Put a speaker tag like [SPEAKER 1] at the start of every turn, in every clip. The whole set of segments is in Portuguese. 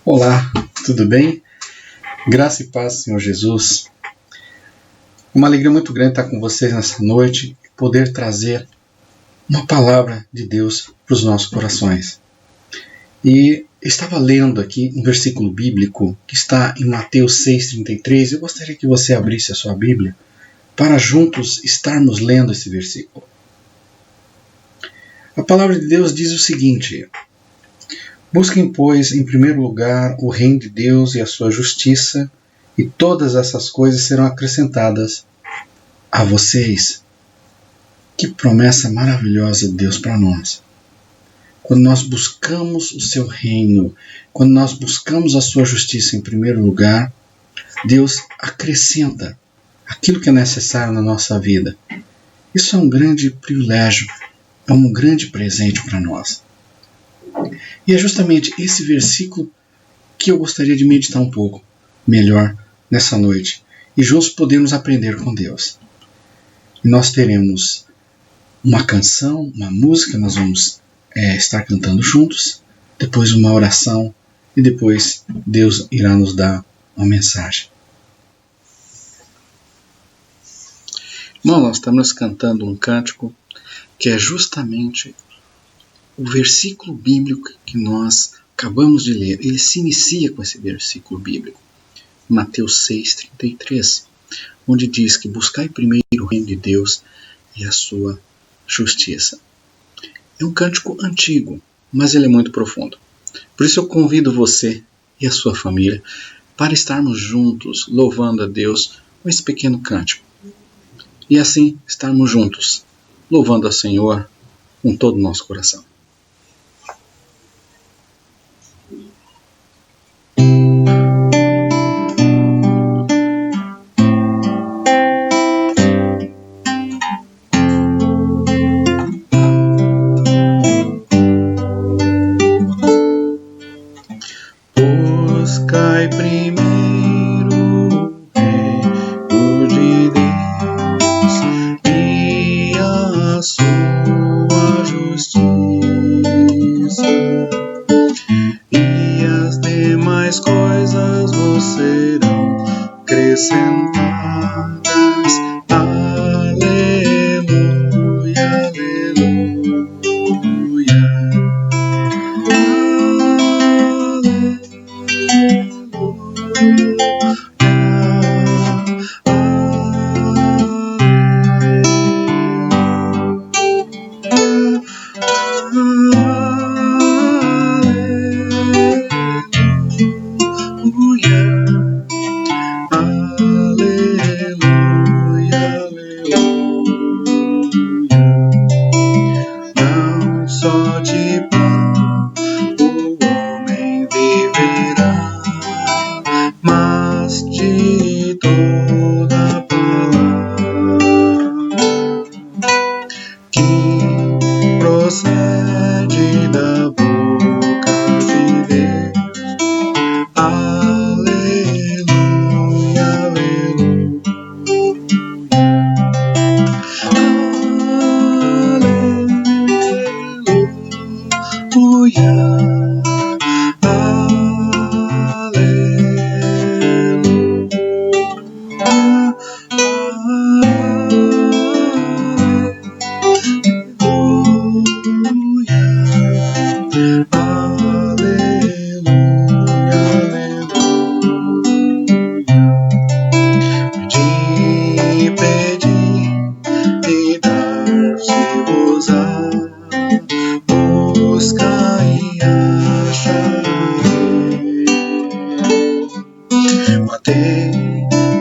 [SPEAKER 1] Olá, tudo bem? Graça e paz, Senhor Jesus. Uma alegria muito grande estar com vocês nessa noite e poder trazer uma palavra de Deus para os nossos corações. E estava lendo aqui um versículo bíblico que está em Mateus 6,33. Eu gostaria que você abrisse a sua Bíblia para juntos estarmos lendo esse versículo. A palavra de Deus diz o seguinte: busquem, pois, em primeiro lugar o reino de Deus e a sua justiça, e todas essas coisas serão acrescentadas a vocês. Que promessa maravilhosa de Deus para nós. Quando nós buscamos o seu reino, quando nós buscamos a sua justiça em primeiro lugar, Deus acrescenta aquilo que é necessário na nossa vida. Isso é um grande privilégio, é um grande presente para nós. E é justamente esse versículo que eu gostaria de meditar um pouco melhor nessa noite e juntos podemos aprender com Deus. E nós teremos uma canção, uma música, nós vamos estar cantando juntos, depois uma oração e depois Deus irá nos dar uma mensagem. Bom, nós estamos cantando um cântico que é justamente o versículo bíblico que nós acabamos de ler. Ele se inicia com esse versículo bíblico, Mateus 6,33, onde diz que buscai primeiro o reino de Deus e a sua justiça. É um cântico antigo, mas ele é muito profundo. Por isso eu convido você e a sua família para estarmos juntos louvando a Deus com esse pequeno cântico. E assim estarmos juntos louvando ao Senhor com todo o nosso coração. Buscai primeiro o reino de Deus e a sua justiça, e as demais coisas vos serão acrescentadas. Aleluia, aleluia. Não só de pão o homem viverá, mas de toda a palavra que procede da boca de Deus. Aleluia, aleluia.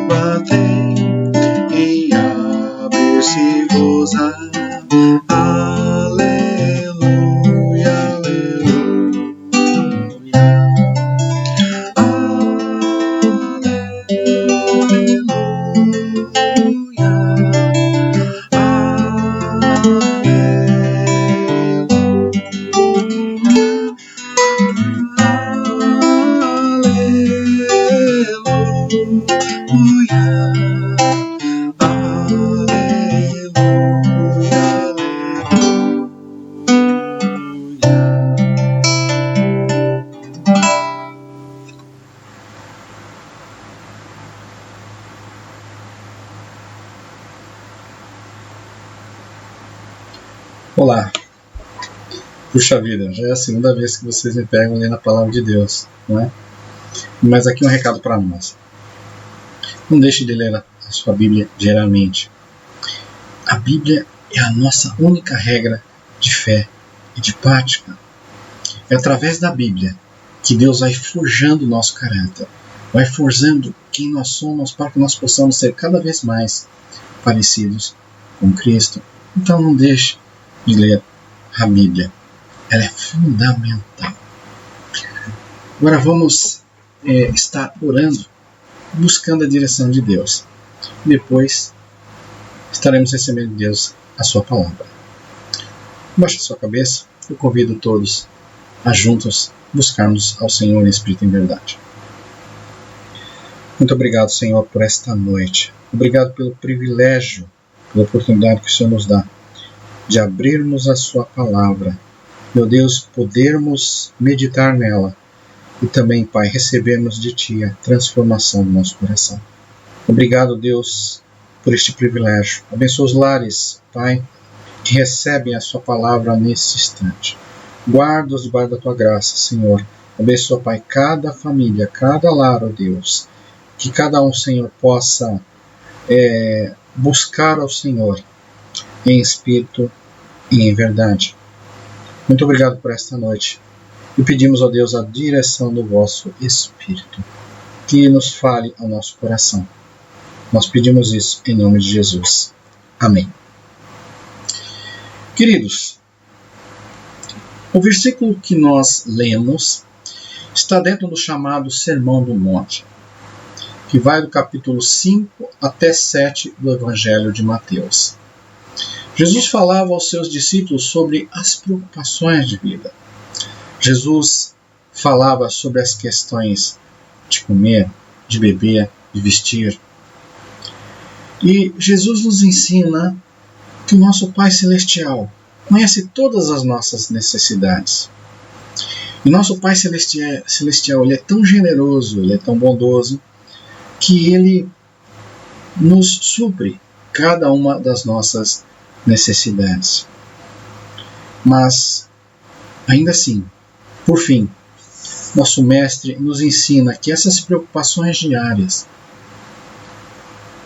[SPEAKER 1] Batei e abrir-se-vos-á. Aleluia, aleluia. Aleluia. Olá. Puxa vida, já é a segunda vez que vocês me pegam lendo a palavra de Deus, não é? Mas aqui um recado para nós. Não deixe de ler a sua Bíblia diariamente. A Bíblia é a nossa única regra de fé e de prática. É através da Bíblia que Deus vai forjando o nosso caráter, vai forjando quem nós somos para que nós possamos ser cada vez mais parecidos com Cristo. Então não deixe de ler a Bíblia. Ela é fundamental. Agora vamos estar orando, buscando a direção de Deus. Depois estaremos recebendo de Deus a sua palavra. Baixe a sua cabeça. Eu convido todos a juntos buscarmos ao Senhor em Espírito e em verdade. Muito obrigado, Senhor, por esta noite. Obrigado pelo privilégio, pela oportunidade que o Senhor nos dá de abrirmos a sua palavra. Meu Deus, podermos meditar nela e também, Pai, recebermos de Ti a transformação do nosso coração. Obrigado, Deus, por este privilégio. Abençoa os lares, Pai, que recebem a sua palavra nesse instante. Guarda-os debaixo da Tua graça, Senhor. Abençoa, Pai, cada família, cada lar, ó Deus. Que cada um, Senhor, possa buscar ao Senhor em espírito e em verdade. Muito obrigado por esta noite. E pedimos, ó Deus, a direção do vosso Espírito, que nos fale ao nosso coração. Nós pedimos isso em nome de Jesus. Amém. Queridos, o versículo que nós lemos está dentro do chamado Sermão do Monte, que vai do capítulo 5 até 7 do Evangelho de Mateus. Jesus falava aos seus discípulos sobre as preocupações de vida. Jesus falava sobre as questões de comer, de beber, de vestir. E Jesus nos ensina que o nosso Pai Celestial conhece todas as nossas necessidades. E nosso Pai Celestial ele é tão generoso, ele é tão bondoso, que ele nos supre cada uma das nossas necessidades. Mas, ainda assim, por fim, nosso Mestre nos ensina que essas preocupações diárias,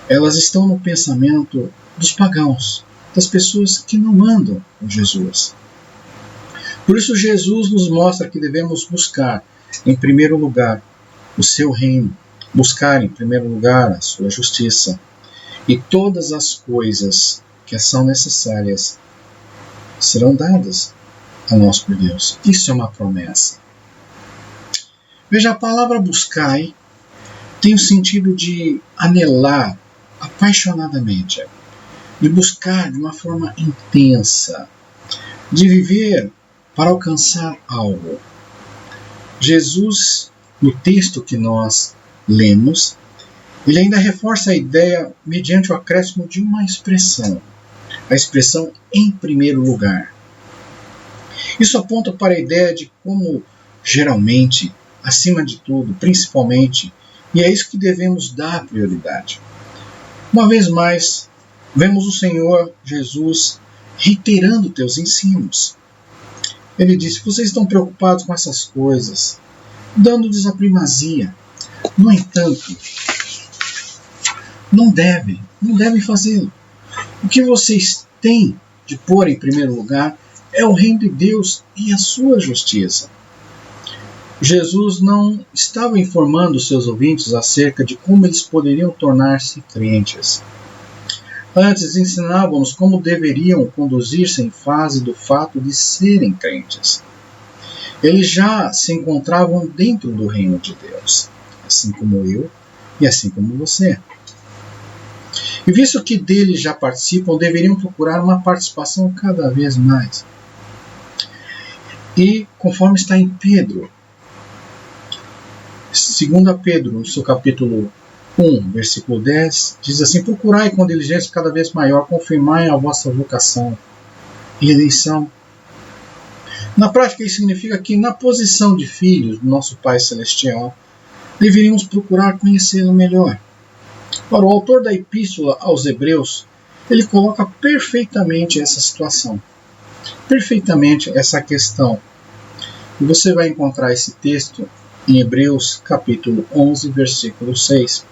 [SPEAKER 1] elas estão no pensamento dos pagãos, das pessoas que não andam com Jesus. Por isso Jesus nos mostra que devemos buscar, em primeiro lugar, o seu reino, buscar, em primeiro lugar, a sua justiça, e todas as coisas que são necessárias serão dadas a nós por Deus. Isso é uma promessa. Veja, a palavra buscai tem o sentido de anelar apaixonadamente, de buscar de uma forma intensa, de viver para alcançar algo. Jesus, no texto que nós lemos, ele ainda reforça a ideia mediante o acréscimo de uma expressão, a expressão em primeiro lugar. Isso aponta para a ideia de como, geralmente, acima de tudo, principalmente, e é isso que devemos dar prioridade. Uma vez mais, vemos o Senhor Jesus reiterando teus ensinos. Ele disse: vocês estão preocupados com essas coisas, dando-lhes a primazia. No entanto, não devem fazê-lo. O que vocês têm de pôr em primeiro lugar é o reino de Deus e a sua justiça. Jesus não estava informando os seus ouvintes acerca de como eles poderiam tornar-se crentes. Antes ensinávamos como deveriam conduzir-se em face do fato de serem crentes. Eles já se encontravam dentro do reino de Deus, assim como eu e assim como você. E visto que deles já participam, deveriam procurar uma participação cada vez mais. E conforme está em Pedro, 2 Pedro, no seu capítulo 1, versículo 10, diz assim: procurai com diligência cada vez maior, confirmai a vossa vocação e eleição. Na prática, isso significa que, na posição de filhos do nosso Pai Celestial, deveríamos procurar conhecê-lo melhor. Ora, o autor da Epístola aos Hebreus, ele coloca perfeitamente essa situação. perfeitamente essa questão. E você vai encontrar esse texto em Hebreus capítulo 11, versículo 6.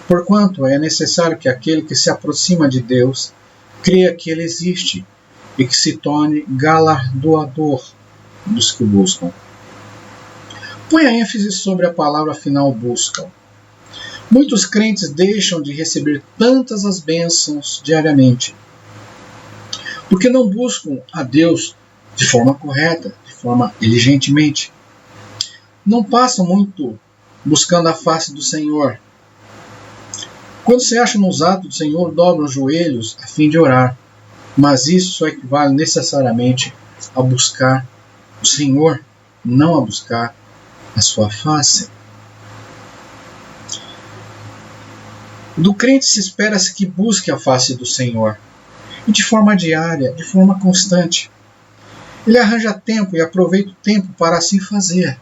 [SPEAKER 1] Porquanto é necessário que aquele que se aproxima de Deus creia que Ele existe e que se torne galardoador dos que o buscam. Põe a ênfase sobre a palavra final buscam. Muitos crentes deixam de receber tantas as bênçãos diariamente, porque não buscam a Deus de forma correta, de forma diligentemente. Não passam muito buscando a face do Senhor. Quando se acham nos atos do Senhor, dobram os joelhos a fim de orar, mas isso só equivale necessariamente a buscar o Senhor, não a buscar a sua face. Do crente se espera-se que busque a face do Senhor, e de forma diária, de forma constante. Ele arranja tempo e aproveita o tempo para assim fazer.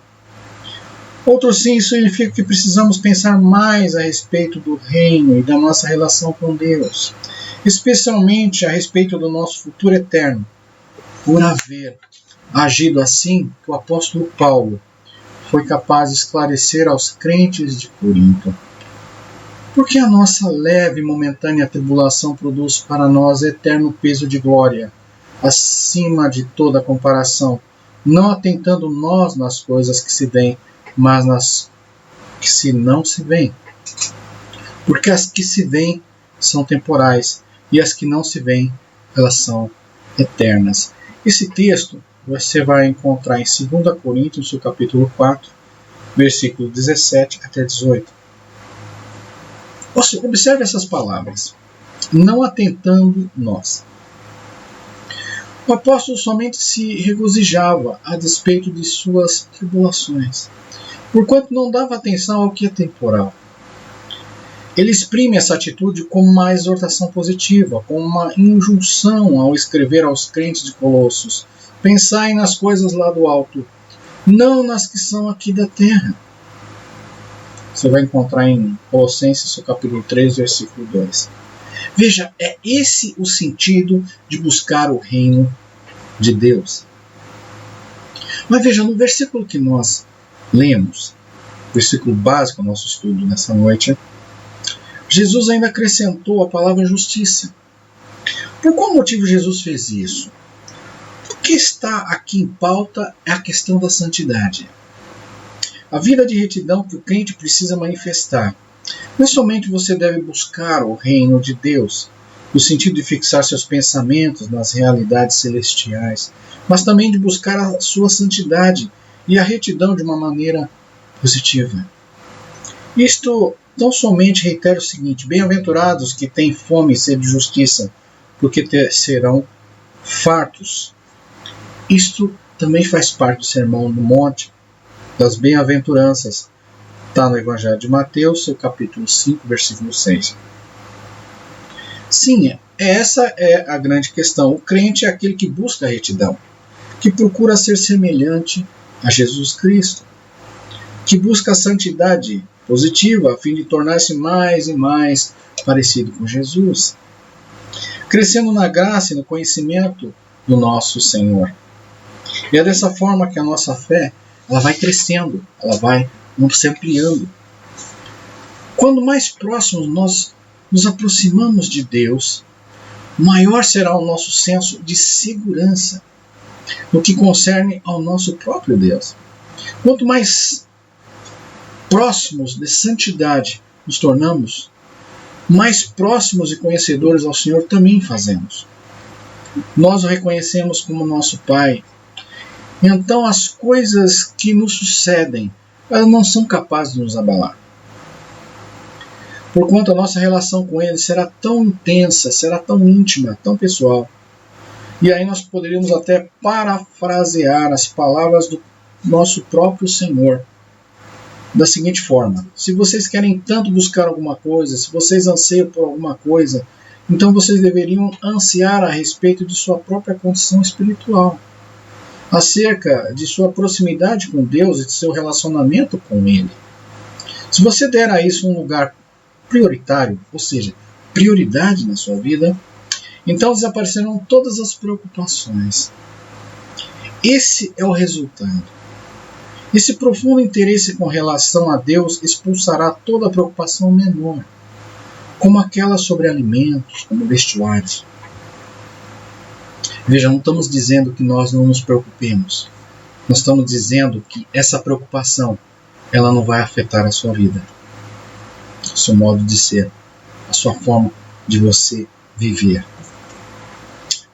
[SPEAKER 1] Outro sim, isso significa que precisamos pensar mais a respeito do reino e da nossa relação com Deus, especialmente a respeito do nosso futuro eterno, por haver agido assim que o apóstolo Paulo foi capaz de esclarecer aos crentes de Corinto. Porque a nossa leve e momentânea tribulação produz para nós eterno peso de glória, acima de toda comparação, não atentando nós nas coisas que se veem, mas nas que se não se veem. Porque as que se veem são temporais, e as que não se veem, elas são eternas. Esse texto você vai encontrar em 2 Coríntios, no capítulo 4, versículo 17 até 18. Observe essas palavras. Não atentando nós. O apóstolo somente se regozijava a despeito de suas tribulações, porquanto não dava atenção ao que é temporal. Ele exprime essa atitude como uma exortação positiva, como uma injunção ao escrever aos crentes de Colossos: pensai nas coisas lá do alto, não nas que são aqui da terra. Você vai encontrar em Colossenses, capítulo 3, versículo 2. Veja, é esse o sentido de buscar o reino de Deus. Mas veja, no versículo que nós lemos, versículo básico do nosso estudo nessa noite, Jesus ainda acrescentou a palavra justiça. Por qual motivo Jesus fez isso? O que está aqui em pauta é a questão da santidade. A vida de retidão que o crente precisa manifestar. Não somente você deve buscar o reino de Deus, no sentido de fixar seus pensamentos nas realidades celestiais, mas também de buscar a sua santidade e a retidão de uma maneira positiva. Isto não somente reitera o seguinte: bem-aventurados que têm fome e sede de justiça, porque serão fartos. Isto também faz parte do Sermão do Monte, das bem-aventuranças. Está no Evangelho de Mateus, seu capítulo 5, versículo 6. Sim, essa é a grande questão. O crente é aquele que busca a retidão, que procura ser semelhante a Jesus Cristo, que busca a santidade positiva a fim de tornar-se mais e mais parecido com Jesus, crescendo na graça e no conhecimento do nosso Senhor. E é dessa forma que a nossa fé ela vai crescendo, ela vai se ampliando. Quando mais próximos nós nos aproximamos de Deus, maior será o nosso senso de segurança no que concerne ao nosso próprio Deus. Quanto mais próximos de santidade nos tornamos, mais próximos e conhecedores ao Senhor também fazemos. Nós o reconhecemos como nosso Pai. Então as coisas que nos sucedem, elas não são capazes de nos abalar. Porquanto a nossa relação com Ele será tão intensa, será tão íntima, tão pessoal. E aí nós poderíamos até parafrasear as palavras do nosso próprio Senhor da seguinte forma: se vocês querem tanto buscar alguma coisa, se vocês anseiam por alguma coisa, então vocês deveriam ansiar a respeito de sua própria condição espiritual, acerca de sua proximidade com Deus e de seu relacionamento com Ele. Se você der a isso um lugar prioritário, ou seja, prioridade na sua vida, Então desaparecerão todas as preocupações. Esse é o resultado. Esse profundo interesse com relação a Deus expulsará toda a preocupação menor, como aquela sobre alimentos, como vestuários. Veja, não estamos dizendo que nós não nos preocupemos. Nós estamos dizendo que essa preocupação, ela não vai afetar a sua vida, o seu modo de ser, a sua forma de você viver.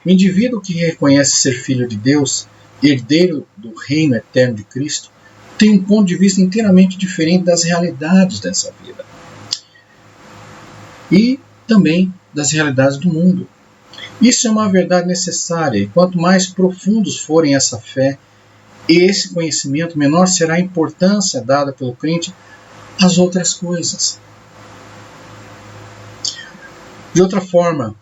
[SPEAKER 1] O indivíduo que reconhece ser filho de Deus, herdeiro do reino eterno de Cristo, tem um ponto de vista inteiramente diferente das realidades dessa vida e também das realidades do mundo. Isso é uma verdade necessária, e quanto mais profundos forem essa fé e esse conhecimento, menor será a importância dada pelo crente às outras coisas. De outra forma,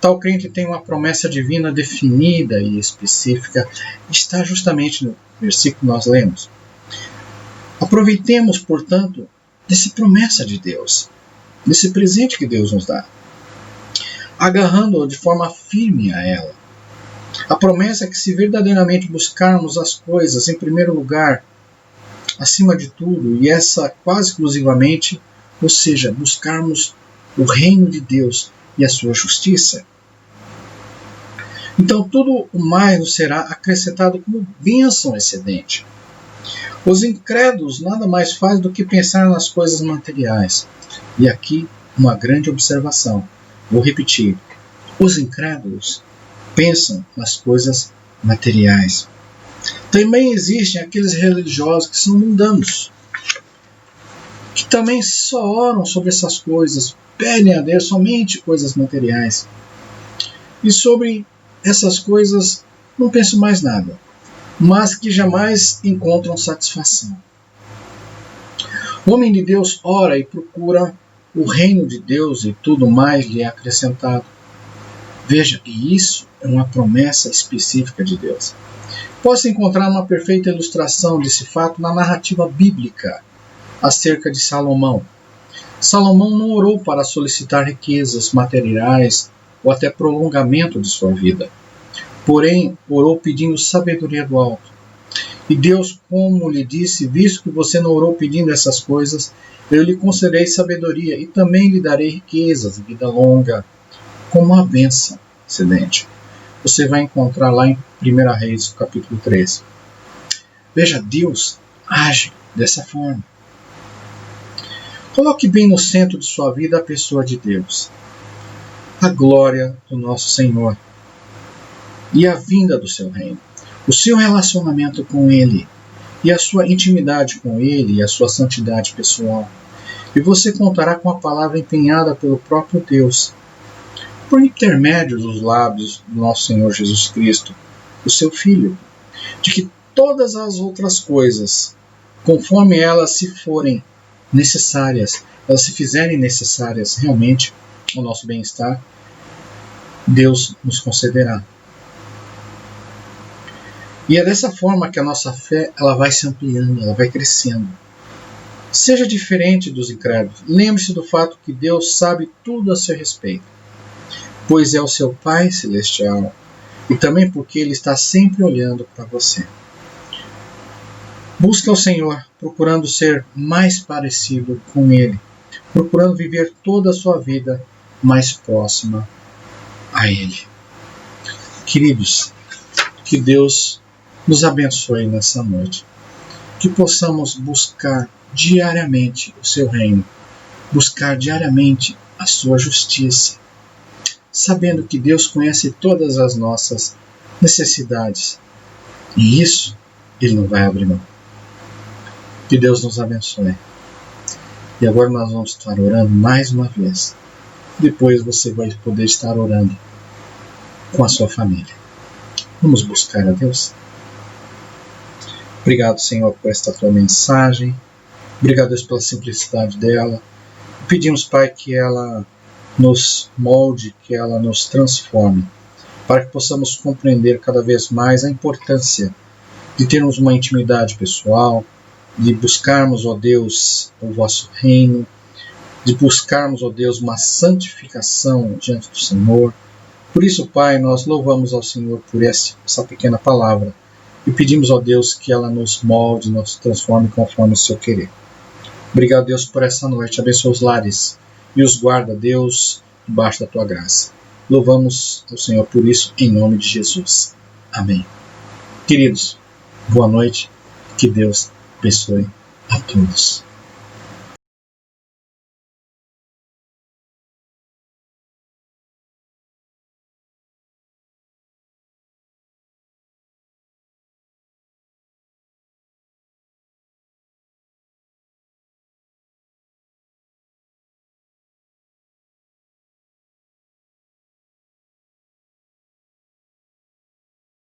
[SPEAKER 1] tal crente tem uma promessa divina definida e específica, está justamente no versículo que nós lemos. Aproveitemos, portanto, dessa promessa de Deus, desse presente que Deus nos dá, agarrando-o de forma firme a ela. A promessa é que, se verdadeiramente buscarmos as coisas em primeiro lugar, acima de tudo, e essa quase exclusivamente, ou seja, buscarmos o reino de Deus e a sua justiça, então tudo o mais nos será acrescentado como bênção excedente. Os incrédulos nada mais fazem do que pensar nas coisas materiais. E aqui uma grande observação. Vou repetir. Os incrédulos pensam nas coisas materiais. Também existem aqueles religiosos que são mundanos, que também só oram sobre essas coisas, pedem a Deus somente coisas materiais. E sobre essas coisas não pensam mais nada, mas que jamais encontram satisfação. O homem de Deus ora e procura o reino de Deus e tudo mais lhe é acrescentado. Veja, e isso é uma promessa específica de Deus. Pode-se encontrar uma perfeita ilustração desse fato na narrativa bíblica acerca de Salomão. Salomão não orou para solicitar riquezas materiais ou até prolongamento de sua vida. Porém, orou pedindo sabedoria do alto. E Deus, como lhe disse, visto que você não orou pedindo essas coisas, eu lhe concederei sabedoria e também lhe darei riquezas, vida longa, como uma bênção excedente. Você vai encontrar lá em 1 Reis, capítulo 13. Veja, Deus age dessa forma. Coloque bem no centro de sua vida a pessoa de Deus, a glória do nosso Senhor e a vinda do seu reino, o seu relacionamento com Ele e a sua intimidade com Ele e a sua santidade pessoal. E você contará com a palavra empenhada pelo próprio Deus, por intermédio dos lábios do nosso Senhor Jesus Cristo, o seu Filho, de que todas as outras coisas, conforme elas se forem necessárias, elas se fizerem necessárias realmente ao nosso bem-estar, Deus nos concederá. E é dessa forma que a nossa fé ela vai se ampliando, ela vai crescendo. Seja diferente dos incrédulos. Lembre-se do fato que Deus sabe tudo a seu respeito, pois é o seu Pai Celestial e também porque Ele está sempre olhando para você. Busque ao Senhor, procurando ser mais parecido com Ele, procurando viver toda a sua vida mais próxima a Ele. Queridos, que Deus nos abençoe nessa noite, que possamos buscar diariamente o seu reino, buscar diariamente a sua justiça, sabendo que Deus conhece todas as nossas necessidades e isso Ele não vai abrir mão. Que Deus nos abençoe. E agora nós vamos estar orando mais uma vez. Depois você vai poder estar orando com a sua família. Vamos buscar a Deus. Obrigado, Senhor, por esta tua mensagem. Obrigado, Deus, pela simplicidade dela. Pedimos, Pai, que ela nos molde, que ela nos transforme, para que possamos compreender cada vez mais a importância de termos uma intimidade pessoal, de buscarmos, ó Deus, o vosso reino, de buscarmos, ó Deus, uma santificação diante do Senhor, Por isso, Pai, nós louvamos ao Senhor por essa pequena palavra e pedimos ao Deus que ela nos molde, nos transforme conforme o seu querer. Obrigado, Deus, por essa noite. Abençoa os lares e os guarda, Deus, debaixo da tua graça. Louvamos ao Senhor por isso, em nome de Jesus. Amém. Queridos, boa noite. Que Deus abençoe a todos.